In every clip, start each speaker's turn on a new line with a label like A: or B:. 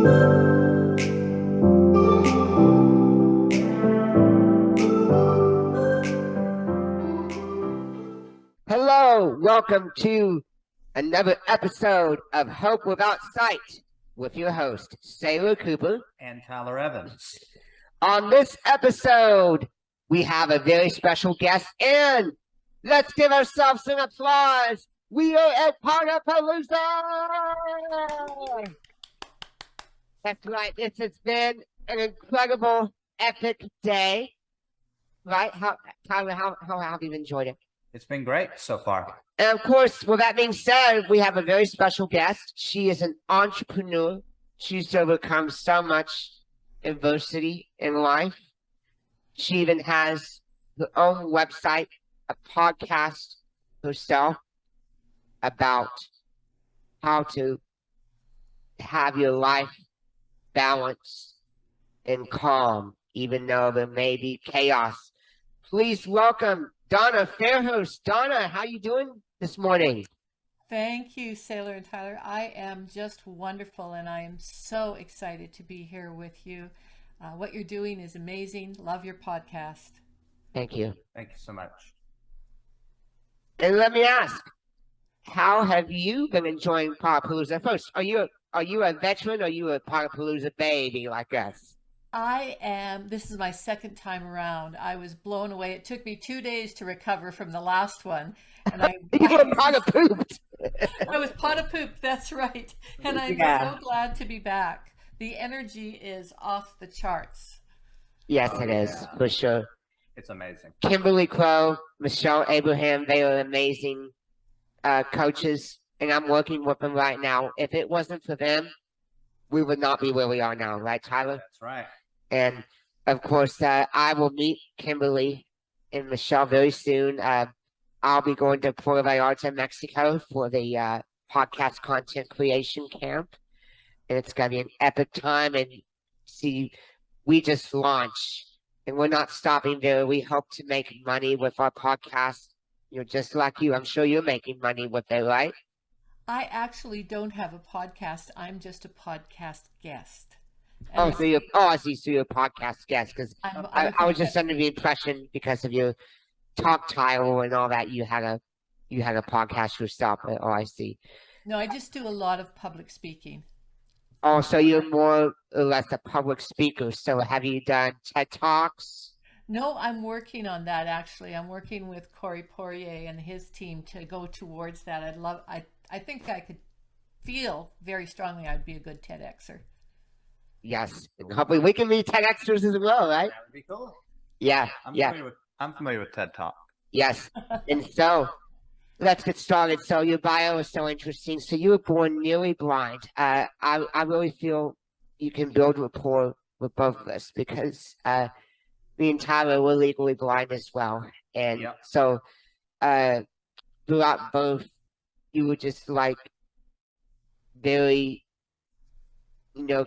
A: Hello, welcome to another episode of Hope Without Sight with your host, Sailor Cooper
B: and Tyler Evans.
A: On this episode, we have a very special guest, and let's give ourselves some applause. We are at Palooza! That's right. This has been an incredible, epic day. Right? Tyler, how have you enjoyed it?
B: It's been great so far.
A: And of course, with that being said, we have a very special guest. She is an entrepreneur. She's overcome so much adversity in life. She even has her own website, a podcast herself about how to have your life balanced and calm, even though there may be chaos. Please welcome Donna Fairhurst. Donna, how you doing this morning?
C: Thank you, Sailor and Tyler. I am just wonderful, and I am so excited to be here with you. What you're doing is amazing. Love your podcast.
A: Thank you.
B: Thank you so much.
A: And let me ask, how have you been enjoying Palooza? First, are you a veteran or are you a Palooza baby like us?
C: I am. This is my second time around. I was blown away. It took me 2 days to recover from the last one. And
A: you were pot of pooped.
C: I was pot of poop. That's right. And I'm so glad to be back. The energy is off the charts.
A: Yes, it is, for sure.
B: It's amazing.
A: Kimberly Crow, Michelle Abraham, they are amazing coaches, and I'm working with them right now. If it wasn't for them, we would not be where we are now, right, Tyler?
B: That's right.
A: And, of course, I will meet Kimberly and Michelle very soon. I'll be going to Puerto Vallarta, Mexico for the podcast content creation camp. And it's going to be an epic time. And see, we just launched, and we're not stopping there. We hope to make money with our podcast. Just like you. I'm sure you're making money with it, right?
C: I actually don't have a podcast. I'm just a podcast guest.
A: And I see. So you're a podcast guest, because I was just under the impression, because of your talk title and all that, you had a podcast yourself. I see.
C: No, I just do a lot of public speaking.
A: Oh, so you're more or less a public speaker. So have you done TED Talks?
C: No, I'm working on that, actually. I'm working with Corey Poirier and his team to go towards that. I think I could feel very strongly I'd be a good TEDxer.
A: Yes. And hopefully we can be TEDxers as well, right?
B: That would be cool.
A: Yeah.
B: I'm familiar with TED Talk.
A: Yes. And so let's get started. So your bio is so interesting. So you were born nearly blind. I really feel you can build rapport with both of us, because me and Tyler were legally blind as well. And so throughout both, you were just like very,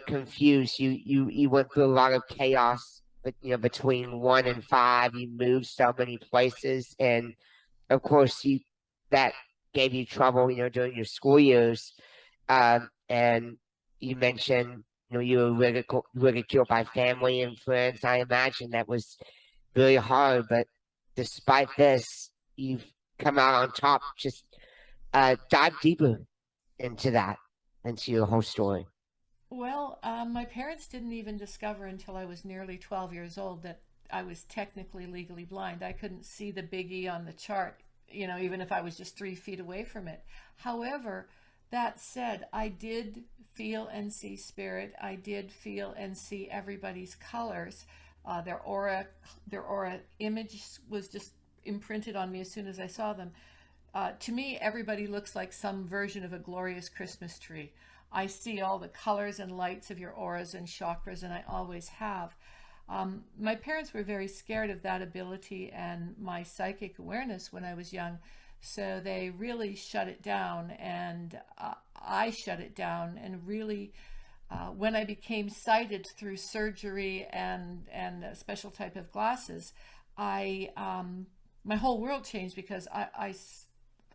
A: confused. You went through a lot of chaos, but between 1 and 5, you moved so many places, and of course that gave you trouble, during your school years. And you mentioned, you were ridiculed by family and friends. I imagine that was really hard, but despite this, you've come out on top. Just dive deeper into your whole story.
C: Well, my parents didn't even discover until I was nearly 12 years old that I was technically legally blind. I couldn't see the big E on the chart, even if I was just 3 feet away from it. However, that said, I did feel and see spirit. I did feel and see everybody's colors. Their aura image was just imprinted on me as soon as I saw them. To me, everybody looks like some version of a glorious Christmas tree. I see all the colors and lights of your auras and chakras, and I always have. My parents were very scared of that ability and my psychic awareness when I was young, so they really shut it down, and I shut it down. And really, when I became sighted through surgery and a special type of glasses, my whole world changed, because I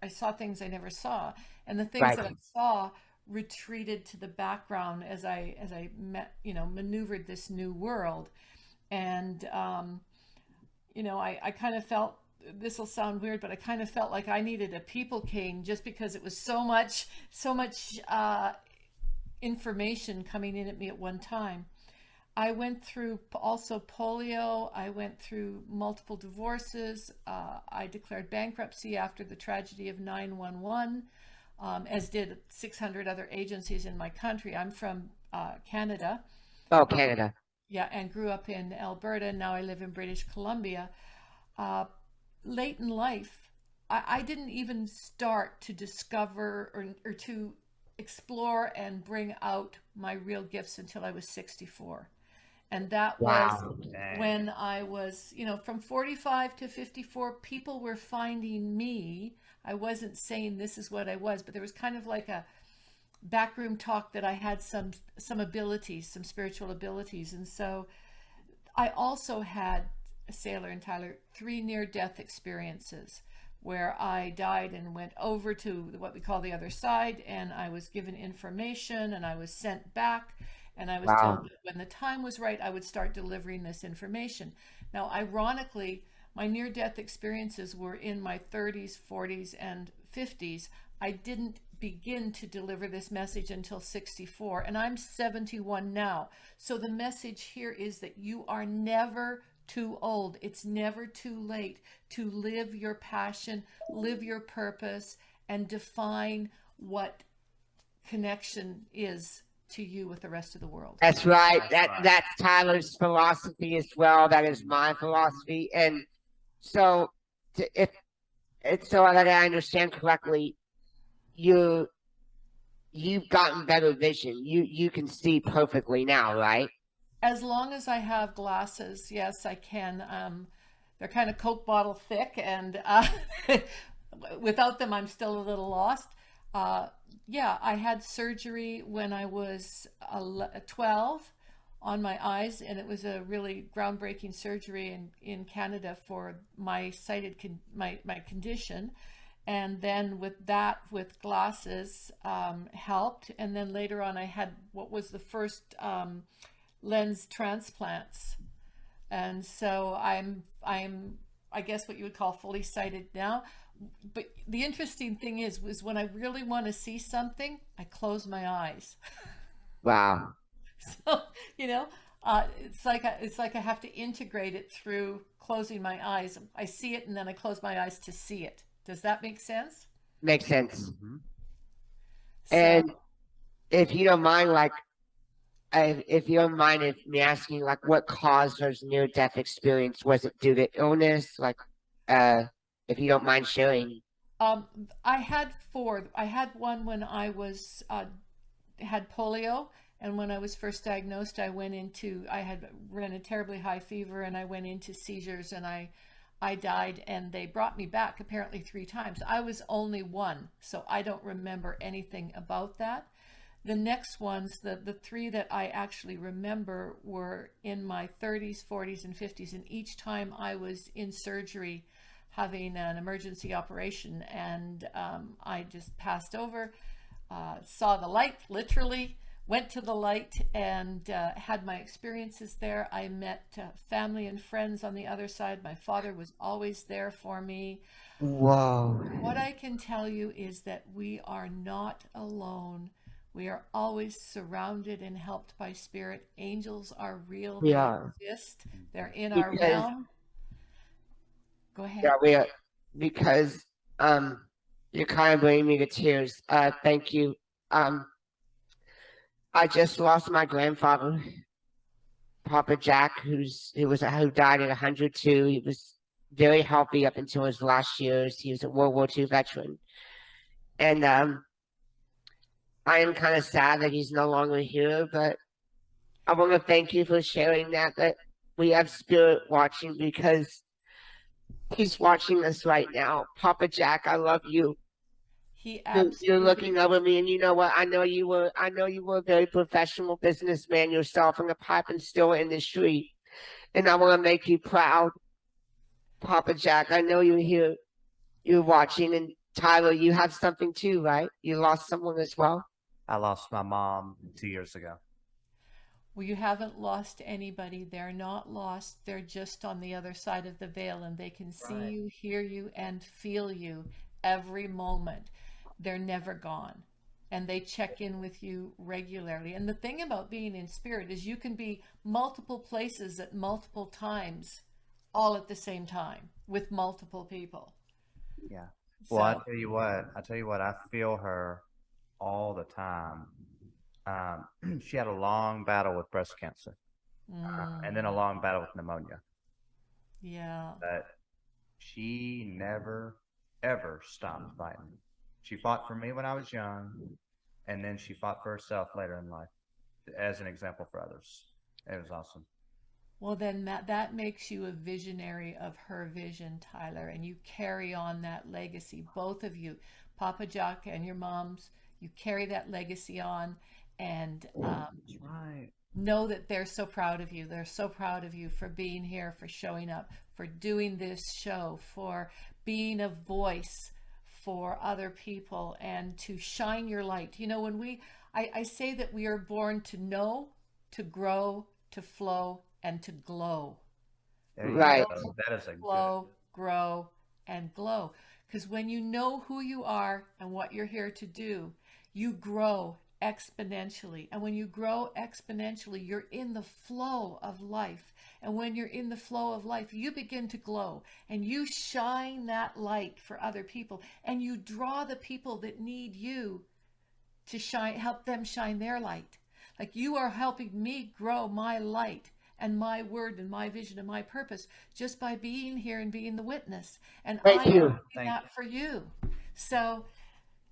C: saw things I never saw, and the things that I saw retreated to the background as I met, maneuvered this new world. And I kind of felt, this will sound weird, but I kind of felt like I needed a people cane, just because it was so much information coming in at me at one time. I went through also polio. I went through multiple divorces. I declared bankruptcy after the tragedy of 9/11, as did 600 other agencies in my country. I'm from Canada.
A: Oh, Canada.
C: Yeah, and grew up in Alberta. Now I live in British Columbia. Late in life, I didn't even start to discover or to explore and bring out my real gifts until I was 64. And that was when I was, from 45 to 54, people were finding me. I wasn't saying this is what I was, but there was kind of like a backroom talk that I had some abilities, some spiritual abilities. And so I also had, Sailor and Tyler, 3 near-death experiences where I died and went over to what we call the other side, and I was given information and I was sent back, and I was told that when the time was right, I would start delivering this information. Now, ironically, my near-death experiences were in my 30s, 40s, and 50s. I didn't begin to deliver this message until 64, and I'm 71 now. So the message here is that you are never too old. It's never too late to live your passion, live your purpose, and define what connection is to you with the rest of the world.
A: That's right. That's Tyler's philosophy as well. That is my philosophy. And so, if it's so that I understand correctly, you've gotten better vision. You can see perfectly now, right?
C: As long as I have glasses, yes, I can. They're kind of Coke bottle thick, and without them, I'm still a little lost. Yeah, I had surgery when I was 12 on my eyes, and it was a really groundbreaking surgery in Canada for my my condition. And then with glasses helped. And then later on, I had what was the first lens transplants. And so I'm I guess what you would call fully sighted now. But the interesting thing is when I really want to see something, I close my eyes.
A: Wow.
C: So, it's like I have to integrate it through closing my eyes. I see it and then I close my eyes to see it. Does that make sense?
A: Makes sense.
B: Mm-hmm.
A: And if you don't mind, if you don't mind if me asking, what caused her near-death experience? Was it due to illness? If you don't mind sharing.
C: I had 4. I had one when I was had polio, and when I was first diagnosed, I had ran a terribly high fever, and I went into seizures, and I died, and they brought me back apparently 3 times. I was only 1, so I don't remember anything about that. The next ones, the 3 that I actually remember, were in my 30s, 40s, and 50s, and each time I was in surgery having an emergency operation, and I just passed over, saw the light, literally, went to the light, and had my experiences there. I met family and friends on the other side. My father was always there for me.
A: Whoa.
C: What I can tell you is that we are not alone. We are always surrounded and helped by spirit. Angels are real. They exist. They're in our realm. Go ahead.
A: Yeah, we are, because you're kind of bringing me to tears. Thank you. I just lost my grandfather, Papa Jack, who died at 102. He was very healthy up until his last years. He was a World War II veteran, and I am kind of sad that he's no longer here. But I want to thank you for sharing that we have spirit watching, because he's watching us right now. Papa Jack, I love you. You're looking over me, and you know what? I know you were a very professional businessman yourself in the pipe and steel industry, and I want to make you proud, Papa Jack. I know you're here, you're watching, and Tyler, you have something too, right? You lost someone as well.
B: I lost my mom 2 years ago.
C: Well, you haven't lost anybody. They're not lost. They're just on the other side of the veil, and they can see
B: Right.
C: you, hear you, and feel you every moment. They're never gone. And they check in with you regularly. And the thing about being in spirit is you can be multiple places at multiple times, all at the same time, with multiple people.
B: Yeah. Well, I
C: So,
B: tell you what, I feel her all the time. She had a long battle with breast cancer, and then a long battle with pneumonia,
C: yeah.
B: but she never, ever stopped fighting. She fought for me when I was young, and then she fought for herself later in life as an example for others. It was awesome.
C: Well, then that makes you a visionary of her vision, Tyler, and you carry on that legacy. Both of you, Papa Jock and your mom's, you carry that legacy on, and
B: That's right.
C: know that they're so proud of you. They're so proud of you for being here, for showing up, for doing this show, for being a voice for other people, and to shine your light. You know, I say that we are born to know, to grow, to flow, and to glow.
B: There you
A: Right.
B: go. That is a good.
C: Flow, grow, and glow. Because when you know who you are and what you're here to do, you grow exponentially. And when you grow exponentially, you're in the flow of life. And when you're in the flow of life, you begin to glow and you shine that light for other people. And you draw the people that need you to shine, help them shine their light. Like you are helping me grow my light and my word and my vision and my purpose just by being here and being the witness. And
A: Thank
C: I am
A: you.
C: doing
B: Thank
C: that for you. So,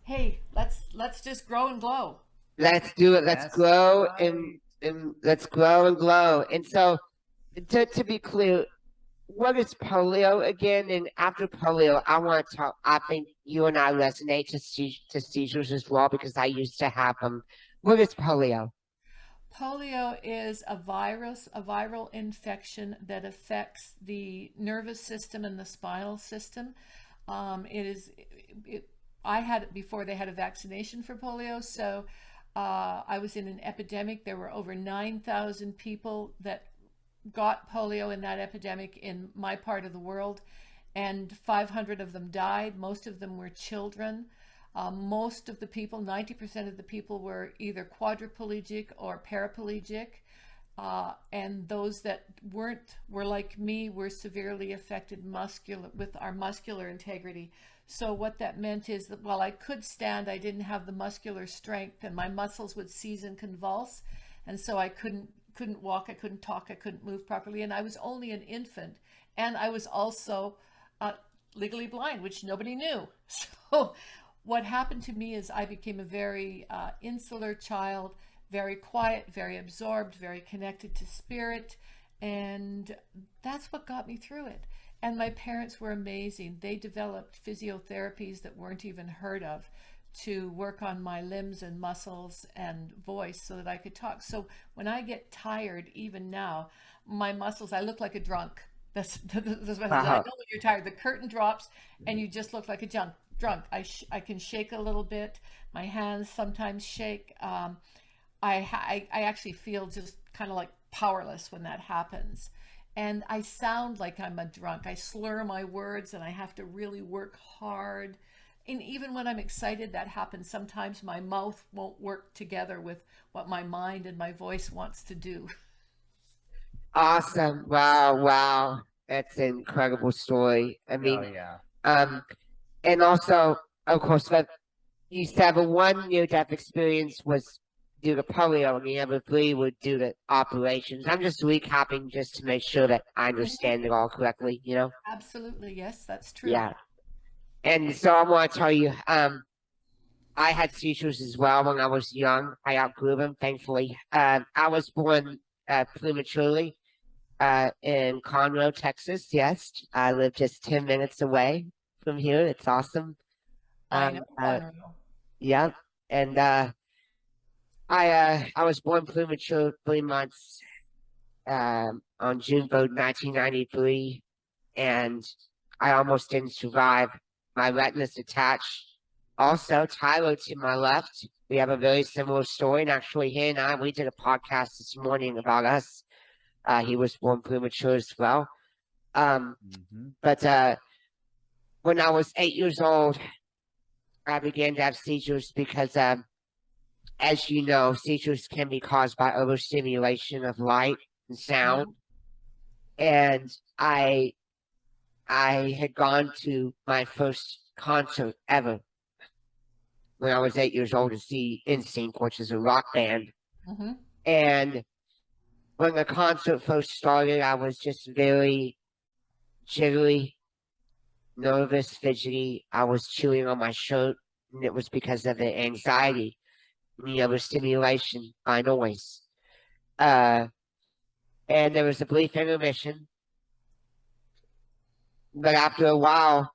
C: hey, let's just grow and glow.
A: Let's do it. Let's
B: That's
A: grow
B: right.
A: and let's grow and glow. And so, to be clear, what is polio again? And after polio, I want to talk. I think you and I resonate to seizures as well because I used to have them. What is polio?
C: Polio is a viral infection that affects the nervous system and the spinal system. It is, I had it before they had a vaccination for polio. So I was in an epidemic. There were over 9,000 people that got polio in that epidemic in my part of the world, and 500 of them died. Most of them were children. Most of the people, 90% of the people, were either quadriplegic or paraplegic. And those that weren't were like me, were severely affected with our muscular integrity. So what that meant is that while I could stand, I didn't have the muscular strength, and my muscles would seize and convulse, and so I couldn't walk, I couldn't talk, I couldn't move properly, and I was only an infant, and I was also legally blind, which nobody knew. So what happened to me is I became a very insular child, very quiet, very absorbed, very connected to spirit, and that's what got me through it. And my parents were amazing. They developed physiotherapies that weren't even heard of to work on my limbs and muscles and voice so that I could talk. So when I get tired, even now, my muscles, I look like a drunk. That's what I know when you're tired. The curtain drops and you just look like a drunk. I can shake a little bit. My hands sometimes shake. I actually feel just kind of like powerless when that happens. And I sound like I'm a drunk. I slur my words and I have to really work hard. And even when I'm excited, that happens. Sometimes my mouth won't work together with what my mind and my voice wants to do.
A: Awesome! Wow, wow, that's an incredible story. I
B: Oh
A: mean,
B: yeah.
A: and also, of course, that you said the one near-death experience was due to polio, and the other three were due to operations. I'm just recapping just to make sure that I understand it all correctly. You know?
C: Absolutely. Yes, that's true.
A: Yeah. And so I want to tell you, I had seizures as well when I was young. I outgrew them, thankfully. I was born prematurely in Conroe, Texas. Yes, I live just 10 minutes away from here. It's awesome.
C: I know.
A: Yeah, and I was born premature 3 months on June 3rd, 1993, and I almost didn't survive. My retina's detached. Also, Tyler to my left, we have a very similar story. And actually, he and I, we did a podcast this morning about us. He was born premature as well. But when I was 8 years old, I began to have seizures because, as you know, seizures can be caused by overstimulation of light and sound. And I had gone to my first concert ever when I was 8 years old to see NSYNC, which is a rock band.
C: Mm-hmm.
A: And when the concert first started, I was just very jittery, nervous, fidgety. I was chewing on my shirt, and it was because of the anxiety and the overstimulation by noise. And there was a brief intermission, but after a while,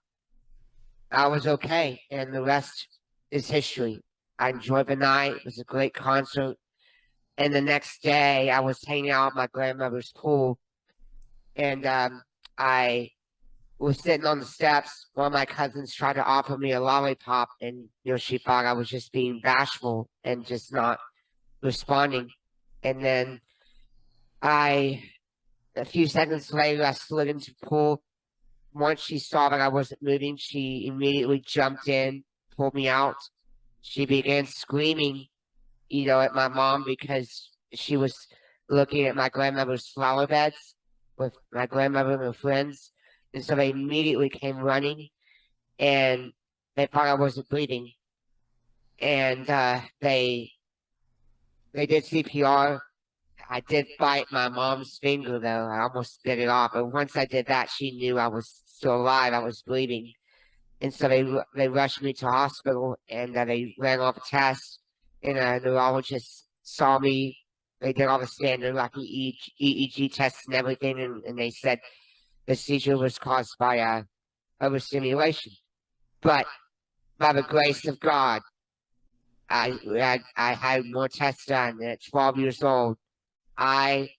A: I was okay, and the rest is history. I enjoyed the night. It was a great concert. And the next day, I was hanging out at my grandmother's pool, and I was sitting on the steps. One of my cousins tried to offer me a lollipop, and she thought I was just being bashful and just not responding. And then a few seconds later, I slid into the pool. Once she saw that I wasn't moving, she immediately jumped in, pulled me out. She began screaming, at my mom because she was looking at my grandmother's flower beds with my grandmother and her friends. And so they immediately came running, and they thought I wasn't breathing. And they did CPR. I did bite my mom's finger, though. I almost bit it off. But once I did that, she knew I was still alive. I was bleeding. And so they rushed me to hospital, and they ran off a test. And a neurologist saw me. They did all the standard like EEG tests and everything, and they said the seizure was caused by overstimulation. But by the grace of God, I had more tests done. And at 12 years old, I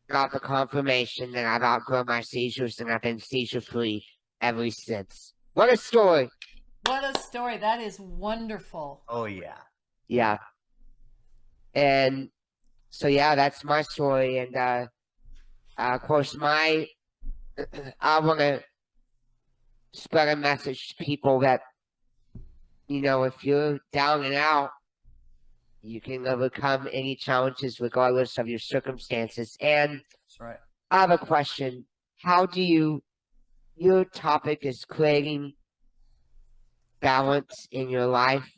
A: got the confirmation that I've outgrown my seizures, and I've been seizure-free ever since. What a story!
C: What a story. That is wonderful.
B: Oh, yeah.
A: Yeah. And so, yeah, that's my story. And of course, I want to spread a message to people that, if you're down and out, you can overcome any challenges regardless of your circumstances. And
B: That's right.
A: I have a question. Your topic is creating balance in your life,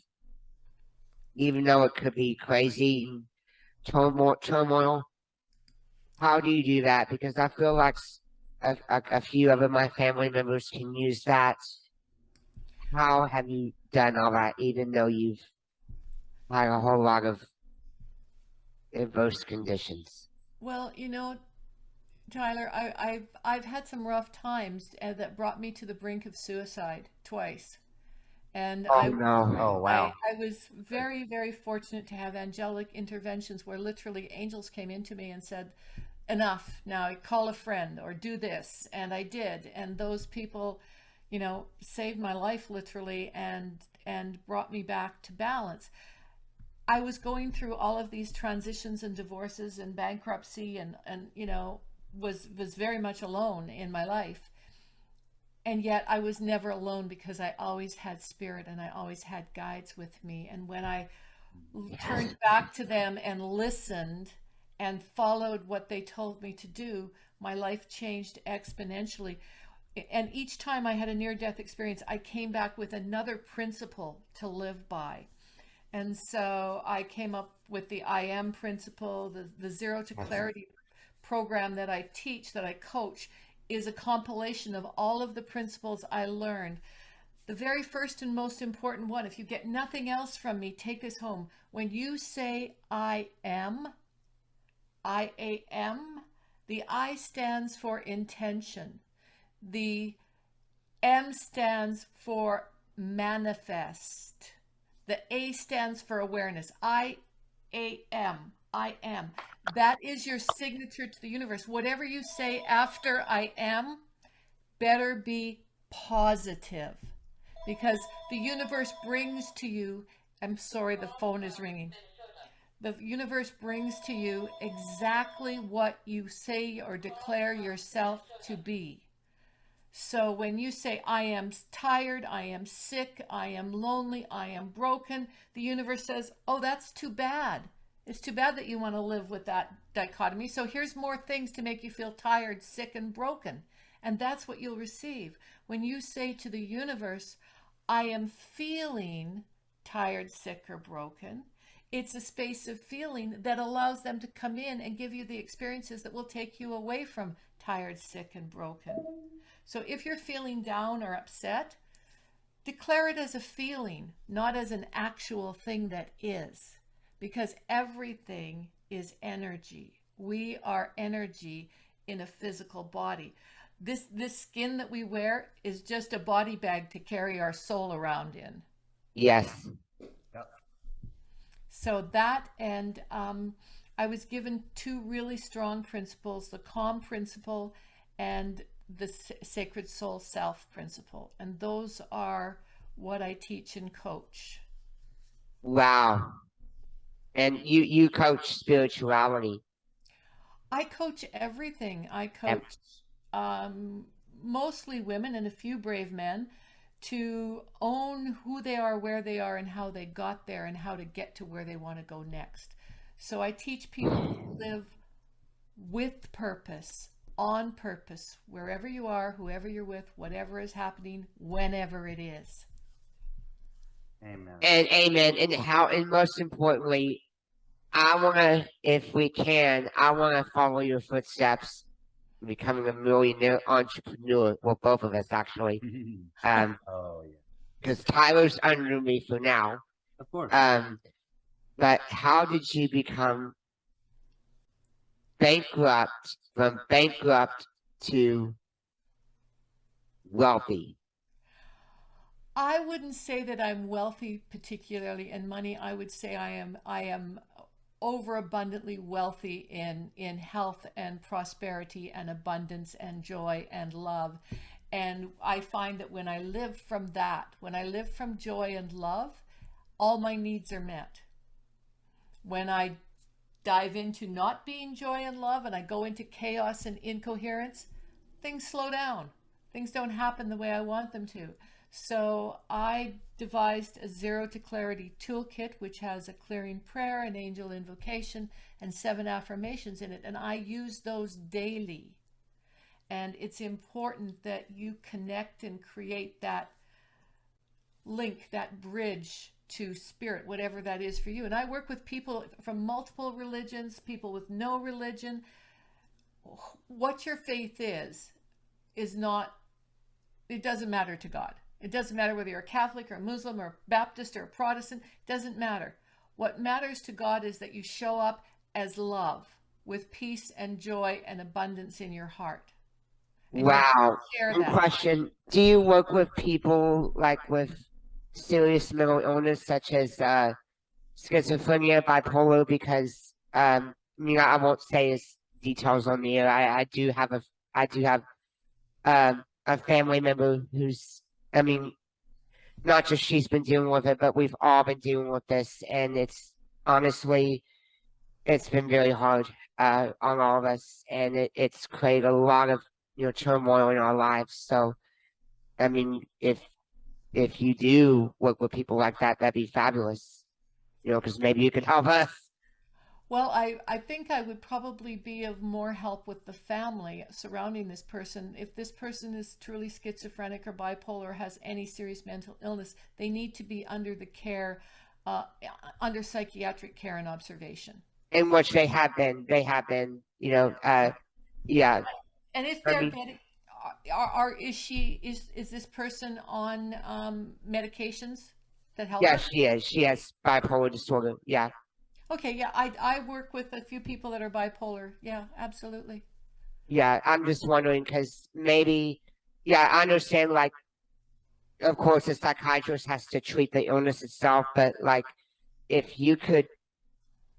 A: even though it could be crazy and turmoil. How do you do that? Because I feel like a few of my family members can use that. How have you done all that, even though you've had a whole lot of adverse conditions?
C: Well, Tyler, I've had some rough times that brought me to the brink of suicide twice. And
A: Oh no!
B: Oh, wow.
C: I was very, very fortunate to have angelic interventions where literally angels came into me and said, enough, now call a friend or do this. And I did. And those people, saved my life literally and brought me back to balance. I was going through all of these transitions and divorces and bankruptcy and was very much alone in my life. And yet I was never alone because I always had spirit and I always had guides with me. And when I turned back to them and listened and followed what they told me to do, my life changed exponentially. And each time I had a near-death experience, I came back with another principle to live by. And so I came up with the I am principle, the Zero to Clarity program that I teach, that I coach, is a compilation of all of the principles I learned. The very first and most important one, if you get nothing else from me, take this home. When you say I am, the I stands for intention. The M stands for manifest. The A stands for awareness. I am. That is your signature to the universe. Whatever you say after I am better be positive, because The universe brings to you, I'm sorry, the phone is ringing. The universe brings to you exactly what you say or declare yourself to be. So when you say, I am tired, I am sick, I am lonely, I am broken, the universe says, oh, that's too bad. It's too bad that you want to live with that dichotomy. So here's more things to make you feel tired, sick, and broken. And that's what you'll receive. When you say to the universe, I am feeling tired, sick, or broken, it's a space of feeling that allows them to come in and give you the experiences that will take you away from tired, sick, and broken. So if you're feeling down or upset, declare it as a feeling, not as an actual thing that is. Because everything is energy. We are energy in a physical body. This skin that we wear is just a body bag to carry our soul around in.
A: Yes.
B: Yep.
C: So that, and I was given two really strong principles, the calm principle and the sacred soul self principle. And those are what I teach and coach.
A: Wow. And you coach spirituality.
C: I coach everything. I coach mostly women and a few brave men to own who they are, where they are, and how they got there, and how to get to where they want to go next. So I teach people to live with purpose, on purpose, wherever you are, whoever you're with, whatever is happening, whenever it is.
B: Amen.
A: And amen. And most importantly, I want to, if we can, I want to follow your footsteps, becoming a millionaire entrepreneur. Well, both of us actually.
B: Oh yeah.
A: Because Tyler's under me for now.
B: Of course.
A: But how did you become from bankrupt to wealthy?
C: I wouldn't say that I'm wealthy, particularly in money. I would say I am overabundantly wealthy in health and prosperity and abundance and joy and love. And I find that when I live from that, when I live from joy and love, all my needs are met. When I dive into not being joy and love and I go into chaos and incoherence, things slow down. Things don't happen the way I want them to. So I devised a Zero to Clarity toolkit, which has a clearing prayer, an angel invocation, and 7 affirmations in it. And I use those daily. And it's important that you connect and create that link, that bridge to spirit, whatever that is for you. And I work with people from multiple religions, people with no religion. What your faith is not, it doesn't matter to God. It doesn't matter whether you're a Catholic or a Muslim or a Baptist or a Protestant. It doesn't matter. What matters to God is that you show up as love with peace and joy and abundance in your heart. And
A: Wow.
C: share
A: One
C: that.
A: question. Do you work with people like with serious mental illness such as schizophrenia, bipolar? Because I won't say his details on the air. I do have a family member who's, not just she's been dealing with it, but we've all been dealing with this, and it's honestly, it's been very hard on all of us, and it's created a lot of turmoil in our lives. So, if you do work with people like that, that'd be fabulous. Because maybe you could help us.
C: Well, I think I would probably be of more help with the family surrounding this person. If this person is truly schizophrenic or bipolar or has any serious mental illness, they need to be under the care, under psychiatric care and observation.
A: In which they have been, yeah.
C: And if they're getting, is this person on medications that help?
A: Yes, she is. She has bipolar disorder. Yeah.
C: Okay, yeah, I work with a few people that are bipolar. Yeah, absolutely.
A: Yeah, I'm just wondering because maybe, I understand, like, of course, a psychiatrist has to treat the illness itself, but, like, if you could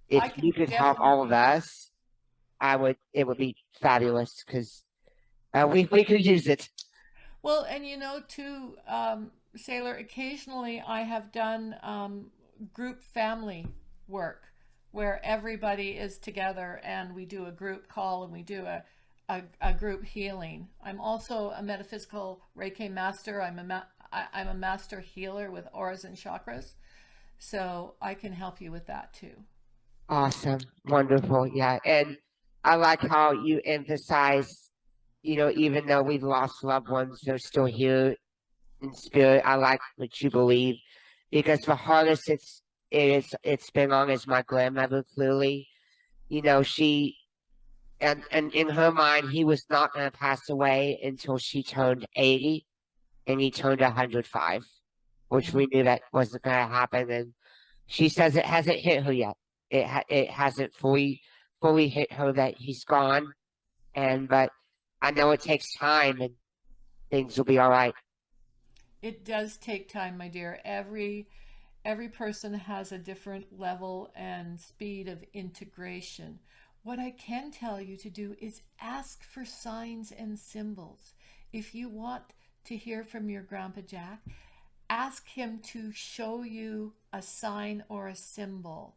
A: help all of us, it would be fabulous because we could use it.
C: Well, and too, Sailor, occasionally I have done group family work where everybody is together and we do a group call and we do a group healing. I'm also a metaphysical Reiki master. I'm a master healer with auras and chakras. So I can help you with that too.
A: Awesome. Wonderful. Yeah. And I like how you emphasize, even though we've lost loved ones, they're still here in spirit. I like what you believe because the hardest it's been on is my grandmother. Clearly, she and in her mind, he was not going to pass away until she turned 80, and he turned 105, which we knew that wasn't going to happen. And she says it hasn't hit her yet. It hasn't fully hit her that he's gone. But I know it takes time, and things will be all right.
C: It does take time, my dear. Every person has a different level and speed of integration. What I can tell you to do is ask for signs and symbols. If you want to hear from your Grandpa Jack, ask him to show you a sign or a symbol.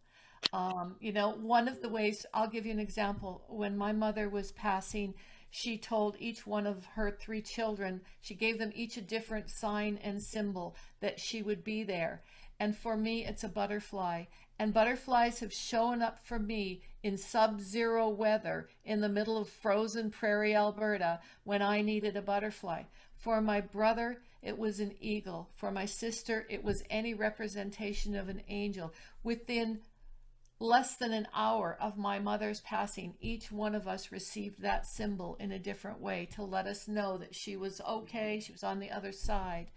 C: One of the ways, I'll give you an example. When my mother was passing, she told each one of her three children, she gave them each a different sign and symbol that she would be there. And for me, it's a butterfly. And butterflies have shown up for me in sub-zero weather in the middle of frozen prairie Alberta when I needed a butterfly. For my brother, it was an eagle. For my sister, it was any representation of an angel. Within less than an hour of my mother's passing, each one of us received that symbol in a different way to let us know that she was okay, she was on the other side.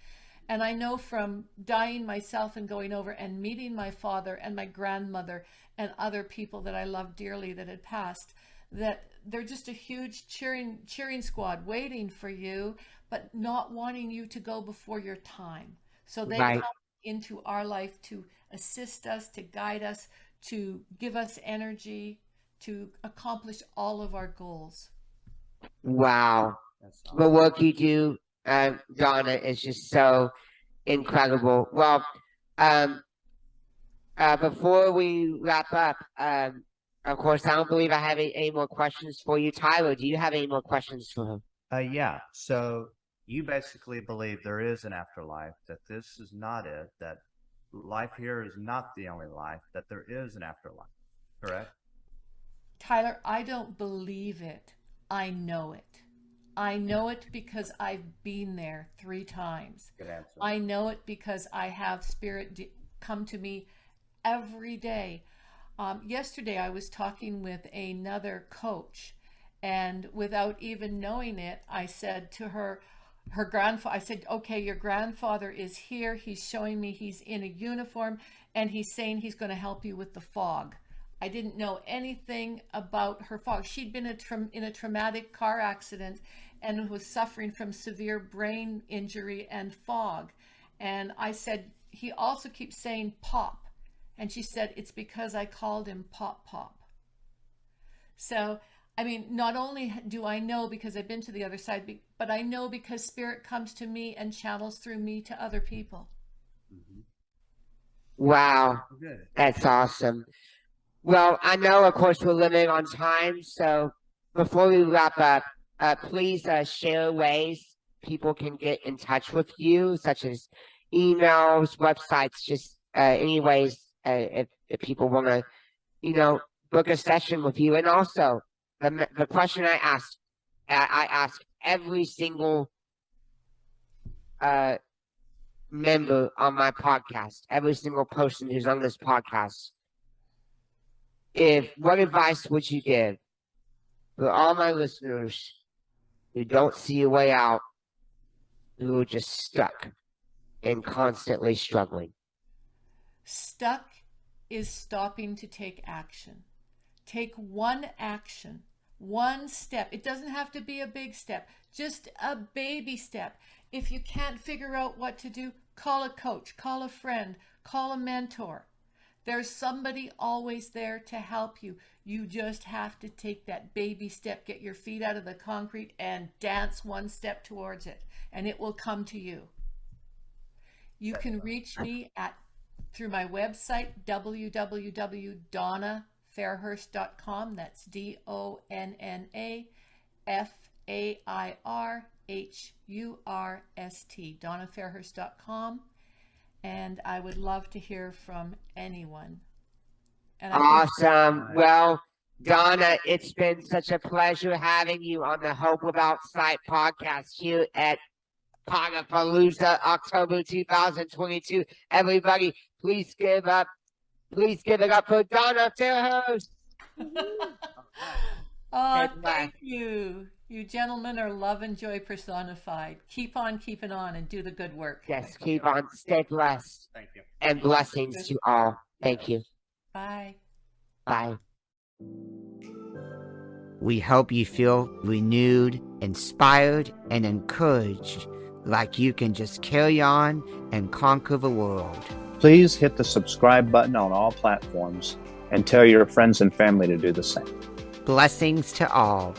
C: And I know from dying myself and going over and meeting my father and my grandmother and other people that I love dearly that had passed, that they're just a huge cheering squad waiting for you, but not wanting you to go before your time. So they
A: Right.
C: come into our life to assist us, to guide us, to give us energy, to accomplish all of our goals.
A: Wow.
B: That's
A: The
B: awesome.
A: work you do, Donna, is just so incredible. Well, um, before we wrap up, of course, I don't believe I have any more questions for you. Tyler, do you have any more questions for him?
B: Yeah. So you basically believe there is an afterlife, that this is not it, that life here is not the only life, that there is an afterlife, correct?
C: Tyler, I don't believe it. I know it. I know it because I've been there 3 times.
B: Good answer.
C: I know it because I have come to me every day. Yesterday, I was talking with another coach, and without even knowing it, I said to her grandfather, I said, okay, your grandfather is here. He's showing me he's in a uniform, and he's saying he's going to help you with the fog. I didn't know anything about her fog. She'd been in a traumatic car accident and was suffering from severe brain injury and fog. And I said, he also keeps saying pop. And she said, it's because I called him Pop Pop. So, I mean, not only do I know because I've been to the other side, but I know because spirit comes to me and channels through me to other people.
B: Mm-hmm.
A: Wow,
B: Good.
A: that's awesome. Well, I know, of course, we're limited on time. So before we wrap up, please share ways people can get in touch with you, such as emails, websites, just any ways if people want to, book a session with you. And also, the question I ask every single uh, member on my podcast, every single person who's on this podcast. What advice would you give for all my listeners who don't see a way out, who are just stuck and constantly struggling?
C: Stuck is stopping to take action. Take one action, one step. It doesn't have to be a big step, just a baby step. If you can't figure out what to do, call a coach, call a friend, call a mentor. There's somebody always there to help you. You just have to take that baby step, get your feet out of the concrete and dance one step towards it, and it will come to you. You can reach me through my website, www.donnafairhurst.com. That's DonnaFairhurst, donnafairhurst.com. And I would love to hear from anyone. And
A: Awesome. Well, Donna, it's been such a pleasure having you on the Hope Without Sight podcast here at Pagapalooza, October 2022. Everybody, please give it up for Donna Fairhurst.
C: Oh, thank you. You gentlemen are love and joy personified. Keep on keeping on and do the good work.
A: Yes, keep on. Stay blessed.
B: Thank you.
A: And blessings to all. Thank you.
C: Bye.
A: Bye. We hope you feel renewed, inspired, and encouraged, like you can just carry on and conquer the world.
D: Please hit the subscribe button on all platforms and tell your friends and family to do the same.
A: Blessings to all.